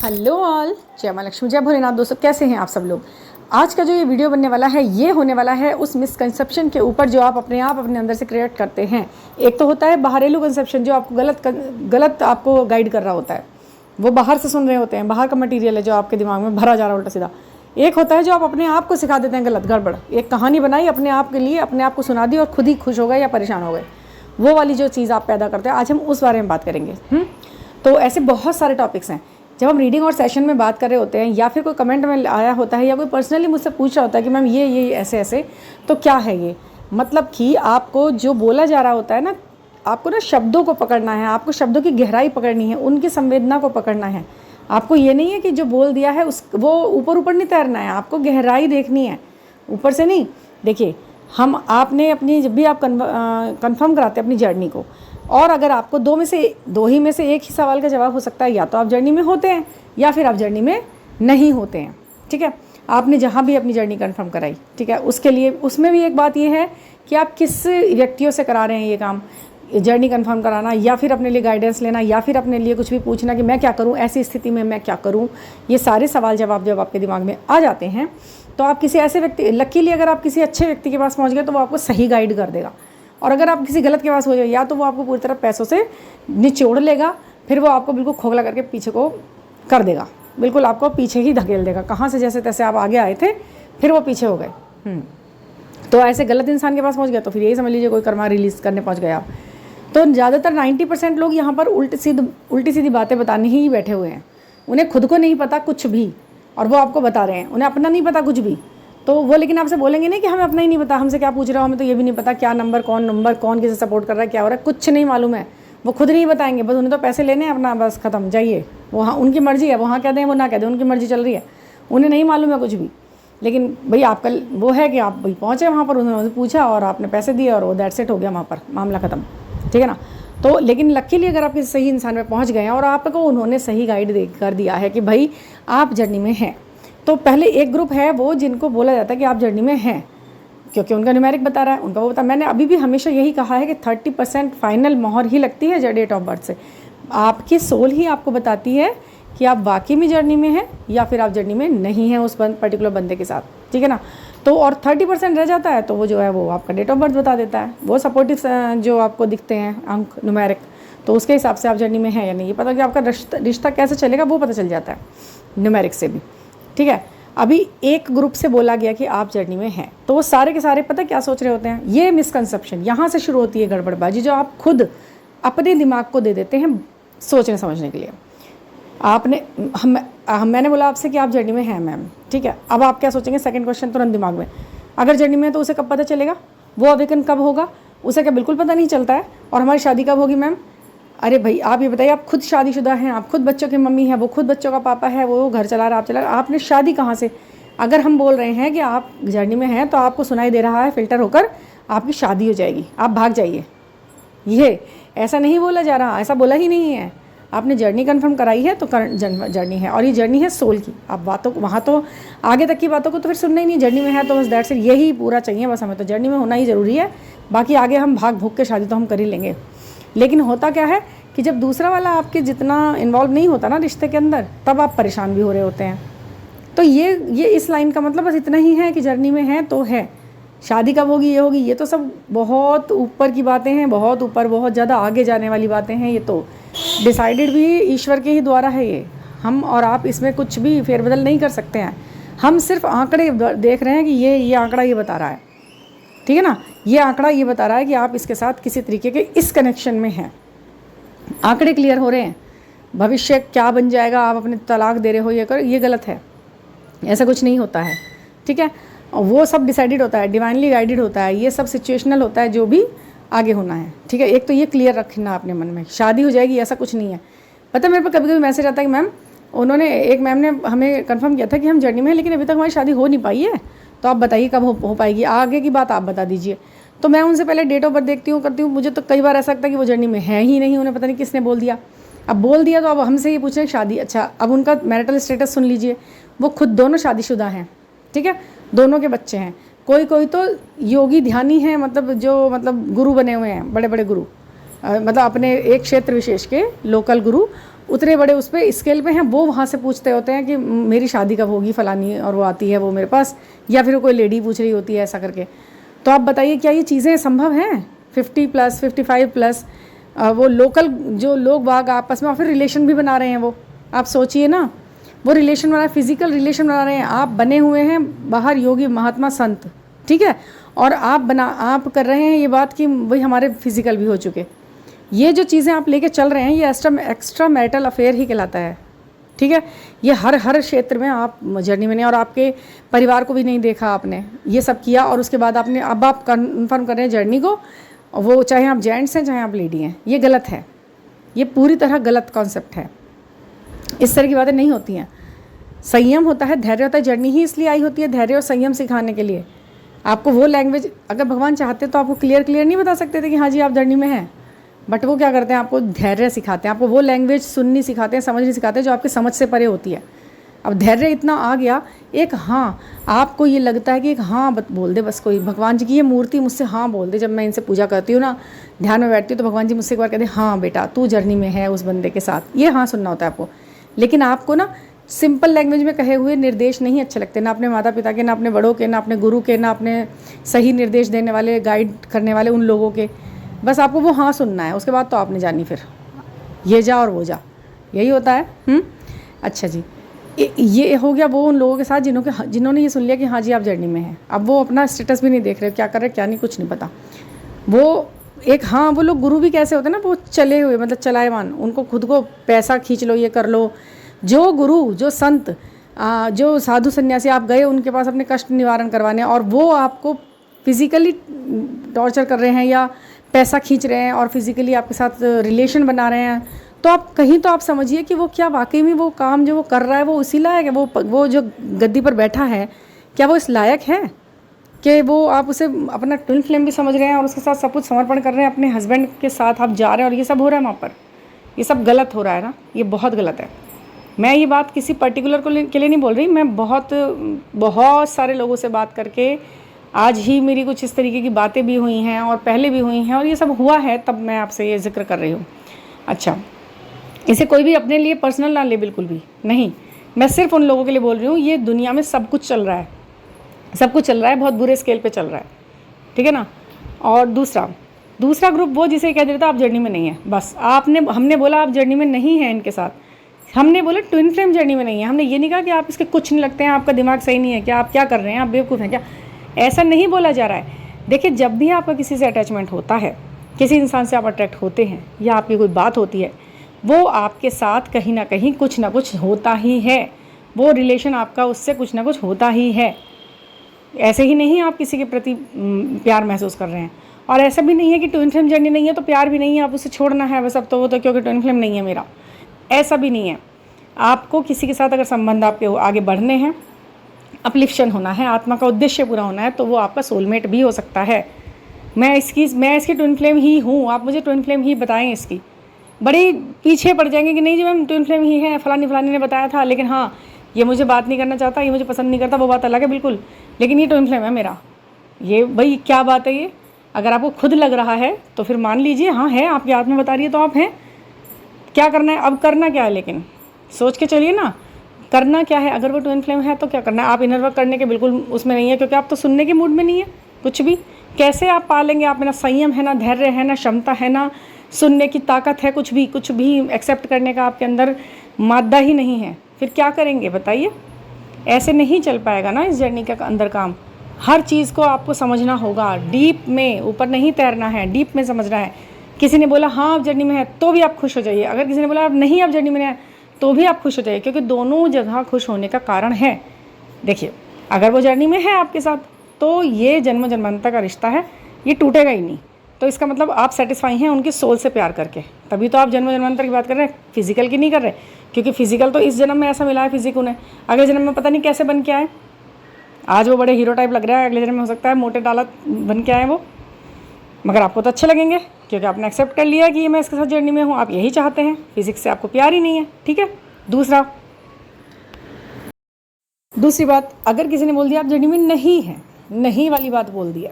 Hello all, जय माँ लक्ष्मी, जय भोलेनाथ। दोस्तों कैसे हैं आप सब लोग। आज का जो ये वीडियो बनने वाला है ये होने वाला है उस मिसकंसेप्शन के ऊपर जो आप अपने अंदर से क्रिएट करते हैं। एक तो होता है बाहरेलू कंसेप्शन जो आपको गलत आपको गाइड कर रहा होता है, वो बाहर से सुन रहे होते हैं, बाहर का मटीरियल है जो आपके दिमाग में भरा जा रहा है उल्टा सीधा। एक होता है जो आप अपने आप को सिखा देते हैं गलत गड़बड़, एक कहानी बनाई अपने आप के लिए, अपने आप को सुना दी और खुद ही खुश हो गए या परेशान हो गए, वो वाली जो चीज़ आप पैदा करते हैं। आज हम उस बारे में बात करेंगे। तो ऐसे बहुत सारे टॉपिक्स हैं। जब हम रीडिंग और सेशन में बात कर रहे होते हैं या फिर कोई कमेंट में आया होता है या कोई पर्सनली मुझसे पूछ रहा होता है कि मैम ये ऐसे ऐसे, तो क्या है ये, मतलब कि आपको जो बोला जा रहा होता है ना, आपको ना शब्दों को पकड़ना है, आपको शब्दों की गहराई पकड़नी है, उनकी संवेदना को पकड़ना है। आपको ये नहीं है कि जो बोल दिया है वो ऊपर ऊपर नहीं तैरना है, आपको गहराई देखनी है, ऊपर से नहीं। देखिए, आपने अपनी जब भी आप कन्फर्म कराते हैं अपनी जर्नी को, और अगर आपको दो ही में से एक ही सवाल का जवाब हो सकता है, या तो आप जर्नी में होते हैं या फिर आप जर्नी में नहीं होते हैं। ठीक है, आपने जहाँ भी अपनी जर्नी कंफर्म कराई, ठीक है, उसके लिए उसमें भी एक बात ये है कि आप किस व्यक्तियों से करा रहे हैं ये काम, जर्नी कंफर्म कराना, या फिर अपने लिए गाइडेंस लेना, या फिर अपने लिए कुछ भी पूछना कि मैं क्या करूँ, ऐसी स्थिति में मैं क्या करूँ। ये सारे सवाल जवाब जब आपके दिमाग में आ जाते हैं तो आप किसी ऐसे व्यक्ति, लकीली अगर आप किसी अच्छे व्यक्ति के पास पहुँच गए तो वो आपको सही गाइड कर देगा। और अगर आप किसी गलत के पास हो जाए, या तो वो आपको पूरी तरह पैसों से निचोड़ लेगा, फिर वो आपको बिल्कुल खोखला करके पीछे को कर देगा, बिल्कुल आपको पीछे ही धकेल देगा। कहाँ से जैसे तैसे आप आगे आए थे फिर वो पीछे हो गए। तो ऐसे गलत इंसान के पास पहुंच गया तो फिर यही समझ लीजिए कोई कर्मा रिलीज़ करने पहुंच गए आप। तो ज़्यादातर 90% लोग यहाँ पर उल्टी सीधी बातें बताने ही बैठे हुए हैं। उन्हें खुद को नहीं पता कुछ भी और वो आपको बता रहे हैं, उन्हें अपना नहीं पता कुछ भी। तो वो लेकिन आपसे बोलेंगे नहीं कि हमें अपना ही नहीं पता, हमसे क्या पूछ रहा हो, हमें तो ये भी नहीं पता क्या नंबर कौन किसे सपोर्ट कर रहा है, क्या हो रहा है, कुछ नहीं मालूम है। वो खुद नहीं बताएंगे, बस उन्हें तो पैसे लेने हैं अपना, बस खत्म, जाइए। वहाँ उनकी मर्जी है, वहाँ कह दें वो ना कह दें, उनकी मर्जी चल रही है, उन्हें नहीं मालूम है कुछ भी। लेकिन भाई आपका वो है कि आप भाई पहुँचे वहाँ पर, उन्होंने पूछा और आपने पैसे दिए और वो दैट सेट हो गया, वहाँ पर मामला ख़त्म। ठीक है ना। तो लेकिन लकीली अगर आप किसी सही इंसान में पहुँच गए हैं और आपको उन्होंने सही गाइड कर दिया है कि भाई आप जर्नी में हैं, तो पहले एक ग्रुप है वो जिनको बोला जाता है कि आप जर्नी में हैं, क्योंकि उनका न्यूमेरिक बता रहा है, उनका वो बता। मैंने अभी भी हमेशा यही कहा है कि 30% फाइनल मोहर ही लगती है डेट ऑफ बर्थ से। आपकी सोल ही आपको बताती है कि आप वाकई में जर्नी में हैं या फिर आप जर्नी में नहीं हैं उस पर्टिकुलर बंदे के साथ। ठीक है ना। तो और 30% रह जाता है तो वो जो है वो आपका डेट ऑफ बर्थ बता देता है, वो सपोर्टिव जो आपको दिखते हैं अंक न्यूमेरिक, तो उसके हिसाब से आप जर्नी में हैं या नहीं, ये पता कि आपका रिश्ता कैसे चलेगा वो पता चल जाता है न्यूमेरिक से भी। ठीक है। अभी एक ग्रुप से बोला गया कि आप जर्नी में हैं, तो वो सारे के सारे पता क्या सोच रहे होते हैं, ये मिसकंसेप्शन यहाँ से शुरू होती है, गड़बड़बाजी जो आप खुद अपने दिमाग को दे देते हैं सोचने समझने के लिए। मैंने बोला आपसे कि आप जर्नी में हैं मैम, ठीक है। अब आप क्या सोचेंगे, सेकंड क्वेश्चन तुरंत दिमाग में, अगर जर्नी में है तो उसे कब पता चलेगा, वो अवेकन कब होगा, उसे क्या बिल्कुल पता नहीं चलता है, और हमारी शादी कब होगी मैम। अरे भाई आप ये बताइए, आप खुद शादीशुदा हैं, आप खुद बच्चों की मम्मी हैं, वो खुद बच्चों का पापा है, वो घर चला रहा, आप चला रहा, आपने शादी कहाँ से। अगर हम बोल रहे हैं कि आप जर्नी में हैं तो आपको सुनाई दे रहा है फिल्टर होकर आपकी शादी हो जाएगी, आप भाग जाइए। ये ऐसा नहीं बोला जा रहा, ऐसा बोला ही नहीं है। आपने जर्नी कंफर्म कराई है तो जर्नी है, और ये जर्नी है सोल की। आप बातों को वहाँ तो आगे तक की बातों को तो फिर सुनना ही नहीं, जर्नी में है तो बस दैट से यही पूरा चाहिए बस, हमें तो जर्नी में होना ही ज़रूरी है, बाकी आगे हम भाग भूग के शादी तो हम कर ही लेंगे। लेकिन होता क्या है कि जब दूसरा वाला आपके जितना इन्वॉल्व नहीं होता ना रिश्ते के अंदर, तब आप परेशान भी हो रहे होते हैं। तो ये इस लाइन का मतलब बस इतना ही है कि जर्नी में है तो है, शादी कब होगी ये होगी, ये तो सब बहुत ऊपर की बातें हैं, बहुत ऊपर, बहुत ज़्यादा आगे जाने वाली बातें हैं। ये तो डिसाइडेड भी ईश्वर के ही द्वारा है, ये हम और आप इसमें कुछ भी फेरबदल नहीं कर सकते हैं। हम सिर्फ आंकड़े देख रहे हैं कि ये आंकड़ा ये बता रहा है, ठीक है ना, ये आंकड़ा ये बता रहा है कि आप इसके साथ किसी तरीके के इस कनेक्शन में हैं। आंकड़े क्लियर हो रहे हैं, भविष्य क्या बन जाएगा, आप अपने तलाक दे रहे हो, ये करो, ये गलत है, ऐसा कुछ नहीं होता है। ठीक है, वो सब डिसाइडेड होता है, डिवाइनली गाइडेड होता है, ये सब सिचुएशनल होता है जो भी आगे होना है। ठीक है, एक तो ये क्लियर रखना अपने मन में, शादी हो जाएगी ऐसा कुछ नहीं है। पता है मेरे पर कभी कभी मैसेज आता है कि मैम एक मैम ने हमें कंफर्म किया था कि हम जर्नी में हैं लेकिन अभी तक हमारी शादी हो नहीं पाई है, तो आप बताइए कब हो पाएगी, आगे की बात आप बता दीजिए। तो मैं उनसे पहले डेट ऑफ बर्थ देखती हूँ, करती हूँ, मुझे तो कई बार ऐसा लगता है कि वो जर्नी में है ही नहीं, उन्हें पता नहीं किसने बोल दिया। अब बोल दिया तो अब हमसे ये पूछ रहे हैं शादी, अच्छा अब उनका मैरिटल स्टेटस सुन लीजिए, वो खुद दोनों शादीशुदा हैं। ठीक है, दोनों के बच्चे हैं, कोई तो योगी ध्यानी हैं, मतलब गुरु बने हुए हैं, बड़े बड़े गुरु, मतलब अपने एक क्षेत्र विशेष के लोकल गुरु, उतने बड़े उस पर स्केल पे हैं, वो वहाँ से पूछते होते हैं कि मेरी शादी कब होगी फलानी, और वो आती है वो मेरे पास, या फिर कोई लेडी पूछ रही होती है ऐसा करके। तो आप बताइए क्या ये चीज़ें संभव हैं? 50+, 55+, वो लोकल जो लोग बाग आपस में, और फिर रिलेशन भी बना रहे हैं वो, आप सोचिए ना, वो रिलेशन बना, फिजिकल रिलेशन बना रहे हैं। आप बने हुए हैं बाहर योगी महात्मा संत, ठीक है, और आप कर रहे हैं ये बात कि वही हमारे फिजिकल भी हो चुके। ये जो चीज़ें आप लेके चल रहे हैं ये एक्स्ट्रा मैरिटल अफेयर ही कहलाता है, ठीक है। ये हर क्षेत्र में आप जर्नी में नहीं, और आपके परिवार को भी नहीं देखा आपने, ये सब किया, और उसके बाद आपने अब आप कन्फर्म कर रहे हैं जर्नी को, वो चाहे आप जेंट्स हैं चाहे आप लेडी हैं। ये गलत है, ये पूरी तरह गलत कॉन्सेप्ट है। इस तरह की बातें नहीं होती हैं। संयम होता है, धैर्य होता है। जर्नी ही इसलिए आई होती है धैर्य और संयम सिखाने के लिए। आपको वो लैंग्वेज अगर भगवान चाहते तो आपको क्लियर नहीं बता सकते थे कि हाँ जी आप जर्नी में हैं, बट वो क्या करते हैं, आपको धैर्य सिखाते हैं, आपको वो लैंग्वेज सुननी सिखाते हैं, समझनी सिखाते हैं जो आपकी समझ से परे होती है। अब धैर्य इतना आ गया, एक हाँ, आपको ये लगता है कि एक हाँ बोल दे बस, कोई भगवान जी की ये मूर्ति मुझसे हाँ बोल दे। जब मैं इनसे पूजा करती हूँ ना, ध्यान में बैठती हूँ, तो भगवान जी मुझसे एक बार कहते हाँ बेटा तू जर्नी में है उस बंदे के साथ, ये हाँ सुनना होता है आपको। लेकिन आपको ना सिंपल लैंग्वेज में कहे हुए निर्देश नहीं अच्छे लगते, ना अपने माता पिता के, ना अपने बड़ों के, ना अपने गुरु के, ना अपने सही निर्देश देने वाले, गाइड करने वाले उन लोगों के। बस आपको वो हाँ सुनना है, उसके बाद तो आपने जानी फिर ये जा और वो जा, यही होता है। अच्छा जी, ये हो गया वो उन लोगों के साथ जिन्होंने ये सुन लिया कि हाँ जी आप जर्नी में हैं। अब वो अपना स्टेटस भी नहीं देख रहे, क्या कर रहे क्या नहीं, कुछ नहीं पता। वो एक हाँ, वो लोग गुरु भी कैसे होते हैं ना, वो चले हुए मतलब चलाएमान, उनको खुद को पैसा खींच लो, ये कर लो। जो गुरु, जो संत, जो साधु सन्यासी आप गए उनके पास अपने कष्ट निवारण करवाने, और वो आपको फिज़िकली टॉर्चर कर रहे हैं या पैसा खींच रहे हैं और फिज़िकली आपके साथ रिलेशन बना रहे हैं, तो आप कहीं तो आप समझिए कि वो क्या वाकई में वो काम जो वो कर रहा है वो उसी लायक है। वो जो गद्दी पर बैठा है क्या वो इस लायक है कि वो आप उसे अपना ट्विन फ्लेम भी समझ रहे हैं और उसके साथ सब कुछ समर्पण कर रहे हैं, अपने हस्बैंड के साथ आप जा रहे हैं और ये सब हो रहा है वहाँ पर। ये सब गलत हो रहा है ना, ये बहुत गलत है। मैं ये बात किसी पर्टिकुलर के लिए नहीं बोल रही, मैं बहुत सारे लोगों से बात करके, आज ही मेरी कुछ इस तरीके की बातें भी हुई हैं और पहले भी हुई हैं और ये सब हुआ है, तब मैं आपसे ये जिक्र कर रही हूँ। अच्छा, इसे कोई भी अपने लिए पर्सनल ना ले, बिल्कुल भी नहीं। मैं सिर्फ उन लोगों के लिए बोल रही हूँ, ये दुनिया में सब कुछ चल रहा है, सब कुछ चल रहा है, बहुत बुरे स्केल पे चल रहा है, ठीक है ना। और दूसरा ग्रुप वो जिसे कह देता आप जर्नी में नहीं है, बस हमने बोला आप जर्नी में नहीं है इनके साथ, हमने बोला ट्विन फ्लेम जर्नी में नहीं है। हमने ये नहीं कहा कि आप इसके कुछ नहीं लगते हैं, आपका दिमाग सही नहीं है क्या, आप क्या कर रहे हैं, आप बेवकूफ़ हैं क्या, ऐसा नहीं बोला जा रहा है। देखिए, जब भी आपका किसी से अटैचमेंट होता है, किसी इंसान से आप अट्रैक्ट होते हैं या आपकी कोई बात होती है, वो आपके साथ कहीं ना कहीं कुछ ना कुछ होता ही है, वो रिलेशन आपका उससे कुछ ना कुछ होता ही है। ऐसे ही नहीं आप किसी के प्रति प्यार महसूस कर रहे हैं, और ऐसा भी नहीं है कि ट्विन फ्लेम जर्नी नहीं है तो प्यार भी नहीं है, आप उसे छोड़ना है बस, अब तो वो तो क्योंकि ट्विन फ्लेम नहीं है मेरा, ऐसा भी नहीं है। आपको किसी के साथ अगर संबंध आपके आगे बढ़ने हैं, अपलिफ्शन होना है, आत्मा का उद्देश्य पूरा होना है, तो वो आपका सोलमेट भी हो सकता है। मैं इसकी ट्विन फ्लेम ही हूँ, आप मुझे ट्विन फ्लेम ही बताएं इसकी। बड़े पीछे पड़ जाएंगे कि नहीं जी मैम ट्विन फ्लेम ही है, फलानी ने बताया था, लेकिन हाँ ये मुझे बात नहीं करना चाहता, ये मुझे पसंद नहीं करता, वो बात अलग है बिल्कुल, लेकिन ये ट्विन फ्लेम है मेरा। ये भाई क्या बात है ये? अगर आपको खुद लग रहा है तो फिर मान लीजिए हाँ है, आपकी आत्मा बता रही है तो आप हैं। क्या करना है अब, करना क्या है, लेकिन सोच के चलिए ना, करना क्या है। अगर वो ट्विन फ्लेम है तो क्या करना है, आप इनर वर्क करने के बिल्कुल उसमें नहीं है, क्योंकि आप तो सुनने के मूड में नहीं है कुछ भी। कैसे आप पालेंगे? आप में ना संयम है, ना धैर्य है, ना क्षमता है, ना सुनने की ताकत है, कुछ भी एक्सेप्ट करने का आपके अंदर मादा ही नहीं है, फिर क्या करेंगे बताइए? ऐसे नहीं चल पाएगा ना इस जर्नी का अंदर काम। हर चीज़ को आपको समझना होगा, डीप में, ऊपर नहीं तैरना है, डीप में समझना है। किसी ने बोला हाँ आप जर्नी में है तो भी आप खुश हो जाइए, अगर किसी ने बोला आप नहीं आप जर्नी में है तो भी आप खुश हो जाइए, क्योंकि दोनों जगह खुश होने का कारण है। देखिए, अगर वो जर्नी में है आपके साथ तो ये जन्म जन्मांतर का रिश्ता है, ये टूटेगा ही नहीं। तो इसका मतलब आप सेटिस्फाई हैं उनकी सोल से प्यार करके, तभी तो आप जन्म जन्मांतर की बात कर रहे हैं, फिजिकल की नहीं कर रहे। क्योंकि फिजिकल तो इस जन्म में ऐसा मिला है फिजिक उन्हें, अगले जन्म में पता नहीं कैसे बन के आए। आज वो बड़े हीरो टाइप लग रहा है, अगले जन्म में हो सकता है मोटे डाला बन के आए वो, मगर आपको तो अच्छे लगेंगे क्योंकि आपने एक्सेप्ट कर लिया कि ये मैं इसके साथ जर्नी में हूँ, आप यही चाहते हैं। फिजिक्स से आपको प्यार ही नहीं है, ठीक है। दूसरी बात, अगर किसी ने बोल दिया आप जर्नी में नहीं है, नहीं वाली बात बोल दिया,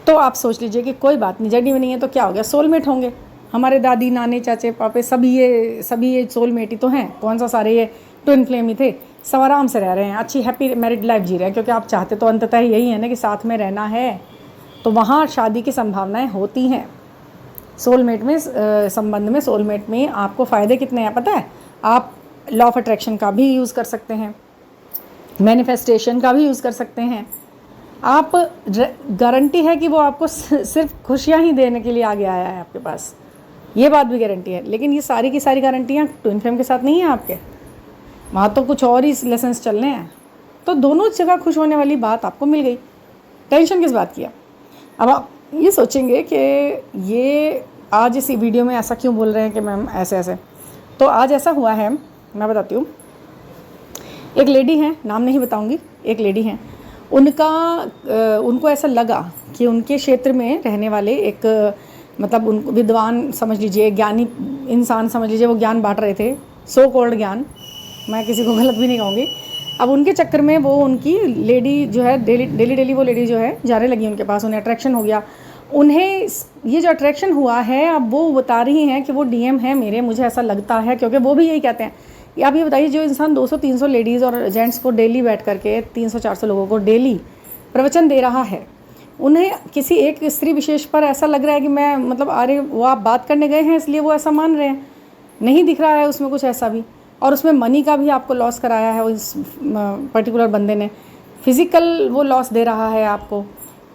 तो आप सोच लीजिए कि कोई बात नहीं, जर्नी में नहीं है तो क्या हो गया, सोलमेट होंगे। हमारे दादी नाने चाचे पापे सभी ये सोलमेट ही तो हैं। कौन सा सारे ये ट्विन फ्लेम ही थे। सब आराम से रह रहे हैं, अच्छी हैप्पी मैरिड लाइफ जी रहे हैं, क्योंकि आप चाहते तो अंततः यही है ना कि साथ में रहना है। तो वहाँ शादी की संभावनाएं होती हैं। सोलमेट में संबंध में सोलमेट में आपको फ़ायदे कितने हैं पता है? आप लॉ ऑफ अट्रैक्शन का भी यूज़ कर सकते हैं, मैनिफेस्टेशन का भी यूज़ कर सकते हैं। आप गारंटी है कि वो आपको सिर्फ खुशियाँ ही देने के लिए आगे आया है आपके पास, ये बात भी गारंटी है। लेकिन ये सारी की सारी गारंटियाँ ट्विन फ्लेम के साथ नहीं है आपके, वहाँ तो कुछ और ही लेसन्स चलने हैं। तो दोनों जगह खुश होने वाली बात आपको मिल गई, टेंशन किस बात की है? अब आप ये सोचेंगे कि ये आज इस वीडियो में ऐसा क्यों बोल रहे हैं कि मैम ऐसे ऐसे। तो आज ऐसा हुआ है, मैं बताती हूँ। एक लेडी हैं, नाम नहीं बताऊँगी, एक लेडी हैं, उनको ऐसा लगा कि उनके क्षेत्र में रहने वाले एक मतलब उनको विद्वान समझ लीजिए, ज्ञानी इंसान समझ लीजिए, वो ज्ञान बांट रहे थे, सो कॉल्ड ज्ञान, मैं किसी को गलत भी नहीं कहूँगी। अब उनके चक्कर में वो उनकी लेडी जो है डेली वो लेडी जो है जाने लगी उनके पास, उन्हें अट्रैक्शन हो गया। उन्हें ये जो अट्रैक्शन हुआ है, अब वो बता रही हैं कि वो डीएम है मेरे, मुझे ऐसा लगता है, क्योंकि वो भी यही कहते हैं। आप ये बताइए, जो इंसान 200-300 लेडीज़ और जेंट्स को डेली बैठ करके 300-400 लोगों को डेली प्रवचन दे रहा है, उन्हें किसी एक स्त्री विशेष पर ऐसा लग रहा है कि मैं मतलब अरे वो आप बात करने गए हैं इसलिए वो ऐसा मान रहे हैं, नहीं दिख रहा है उसमें कुछ ऐसा भी। और उसमें मनी का भी आपको लॉस कराया है उस पर्टिकुलर बंदे ने, फिज़िकल वो लॉस दे रहा है आपको,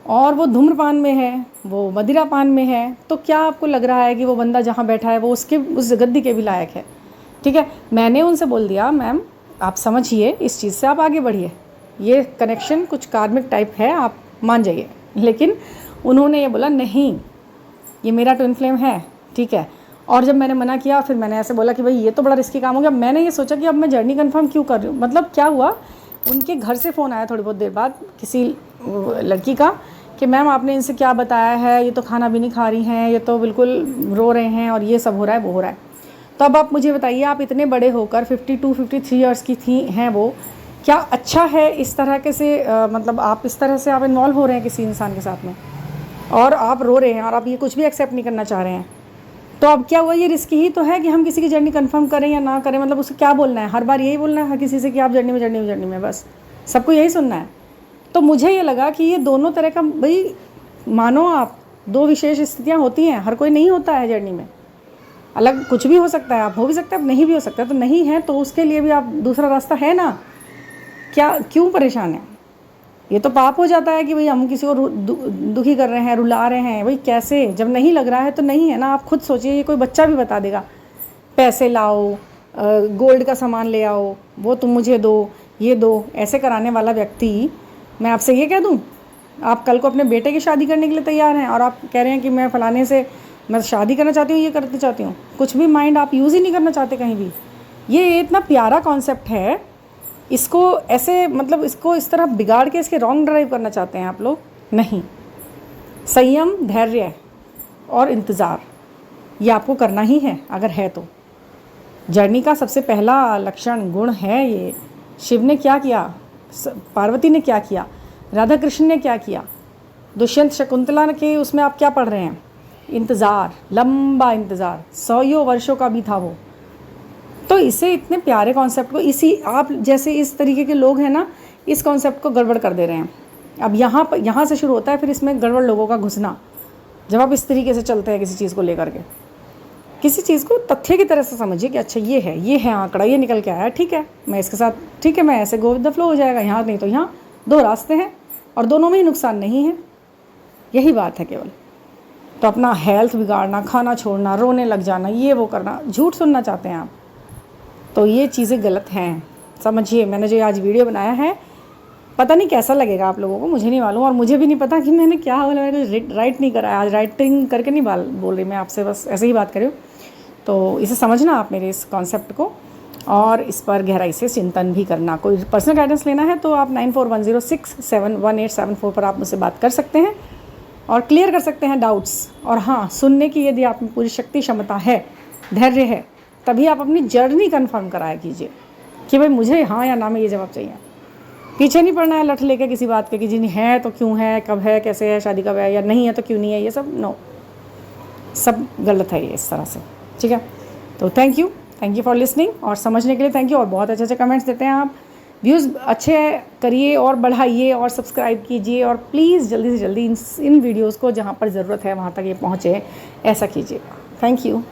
और वो धूम्रपान में है, वो मदिरापान में है। तो क्या आपको लग रहा है कि वो बंदा जहाँ बैठा है वो उसके उस गद्दी के भी लायक है? ठीक है, मैंने उनसे बोल दिया मैम आप समझिए इस चीज़ से, आप आगे बढ़िए, ये कनेक्शन कुछ कार्मिक टाइप है, आप मान जाइए। लेकिन उन्होंने ये बोला नहीं, ये मेरा ट्विन फ्लेम है, ठीक है। और जब मैंने मना किया, फिर मैंने ऐसे बोला कि भाई ये तो बड़ा रिस्की काम हो गया। मैंने ये सोचा कि अब मैं जर्नी कंफर्म क्यों कर रही हूँ। मतलब क्या हुआ, उनके घर से फ़ोन आया थोड़ी बहुत देर बाद किसी लड़की का कि मैम आपने इनसे क्या बताया है, ये तो खाना भी नहीं खा रही हैं, ये तो बिल्कुल रो रहे हैं और ये सब हो रहा है वो हो रहा है। तो अब आप मुझे बताइए, आप इतने बड़े होकर 52-53 ईयर्स की थी हैं वो, क्या अच्छा है इस तरह के से मतलब आप इस तरह से आप इन्वॉल्व हो रहे हैं किसी इंसान के साथ में, और आप रो रहे हैं और आप ये कुछ भी एक्सेप्ट नहीं करना चाह रहे हैं। तो अब क्या हुआ, ये रिस्क ही तो है कि हम किसी की जर्नी कंफर्म करें या ना करें। मतलब उसे क्या बोलना है, हर बार यही बोलना है हर किसी से कि आप जर्नी में, बस सबको यही सुनना है। तो मुझे ये लगा कि ये दोनों तरह का, भाई मानो आप दो विशेष स्थितियाँ होती हैं, हर कोई नहीं होता है जर्नी में, अलग कुछ भी हो सकता है, आप हो भी सकता है, नहीं भी हो सकता है। तो नहीं है तो उसके लिए भी आप दूसरा रास्ता है ना, क्या क्यों परेशान है? ये तो पाप हो जाता है कि भाई हम किसी को दुखी कर रहे हैं, रुला रहे हैं। भाई कैसे, जब नहीं लग रहा है तो नहीं है ना। आप खुद सोचिए, ये कोई बच्चा भी बता देगा, पैसे लाओ, गोल्ड का सामान ले आओ, वो तुम मुझे दो, ये दो, ऐसे कराने वाला व्यक्ति, मैं आपसे ये कह दूँ, आप कल को अपने बेटे की शादी करने के लिए तैयार हैं और आप कह रहे हैं कि मैं फ़लाने से मैं शादी करना चाहती हूँ, ये करना चाहती हूँ। कुछ भी माइंड आप यूज़ ही नहीं करना चाहते कहीं भी। ये इतना प्यारा कॉन्सेप्ट है, इसको ऐसे मतलब इसको इस तरह बिगाड़ के इसके रॉन्ग ड्राइव करना चाहते हैं आप लोग। नहीं, संयम, धैर्य और इंतज़ार ये आपको करना ही है अगर है तो। जर्नी का सबसे पहला लक्षण गुण है ये। शिव ने क्या किया, पार्वती ने क्या किया, राधा कृष्ण ने क्या किया, दुष्यंत शकुंतला के उसमें आप क्या पढ़ रहे हैं? इंतज़ार, लंबा इंतज़ार, 100 वर्षों का भी था वो। तो इसे इतने प्यारे कॉन्सेप्ट को इसी आप जैसे इस तरीके के लोग हैं ना, इस कॉन्सेप्ट को गड़बड़ कर दे रहे हैं। अब यहाँ से शुरू होता है फिर इसमें गड़बड़ लोगों का घुसना, जब आप इस तरीके से चलते हैं किसी चीज़ को लेकर के। किसी चीज़ को तथ्य की तरह से समझिए कि अच्छा ये है आंकड़ा, ये निकल के आया, ठीक है मैं इसके साथ, ठीक है मैं ऐसे गो विद द फ्लो हो जाएगा, यहाँ नहीं तो यहाँ, दो रास्ते हैं और दोनों में ही नुकसान नहीं है, यही बात है केवल। तो अपना हेल्थ बिगाड़ना, खाना छोड़ना, रोने लग जाना, ये वो करना, झूठ सुनना चाहते हैं आप, तो ये चीज़ें गलत हैं, समझिए। मैंने जो आज वीडियो बनाया है, पता नहीं कैसा लगेगा आप लोगों को, मुझे नहीं मालूम, और मुझे भी नहीं पता कि मैंने क्या बोला, मैंने कुछ राइट नहीं करा है आज, राइटिंग करके नहीं बोल रही मैं आपसे, बस ऐसे ही बात कर रही हूँ। तो इसे समझना आप मेरे इस कॉन्सेप्ट को, और इस पर गहराई से चिंतन भी करना। कोई पर्सनल गाइडेंस लेना है तो आप 9410671874 पर आप मुझसे बात कर सकते हैं और क्लियर कर सकते हैं डाउट्स। और हाँ, सुनने की यदि आप में पूरी शक्ति क्षमता है, धैर्य है, तभी आप अपनी जर्नी कन्फर्म कराया कीजिए कि भाई मुझे हाँ या ना में ये जवाब चाहिए। पीछे नहीं पड़ना है लठ लेके किसी बात के कि जी है तो क्यों है, कब है, कैसे है, शादी कब है, या नहीं है तो क्यों नहीं है, ये सब नो। सब गलत है ये इस तरह से, ठीक है। तो थैंक यू फॉर लिसनिंग, और समझने के लिए थैंक यू। और बहुत अच्छे अच्छे कमेंट्स देते हैं आप, व्यूज़ अच्छे करिए और बढ़ाइए और सब्सक्राइब कीजिए, और प्लीज़ जल्दी से जल्दी इन वीडियोज़ को जहाँ पर ज़रूरत है वहाँ तक ये पहुँचे, ऐसा कीजिएगा। Thank you.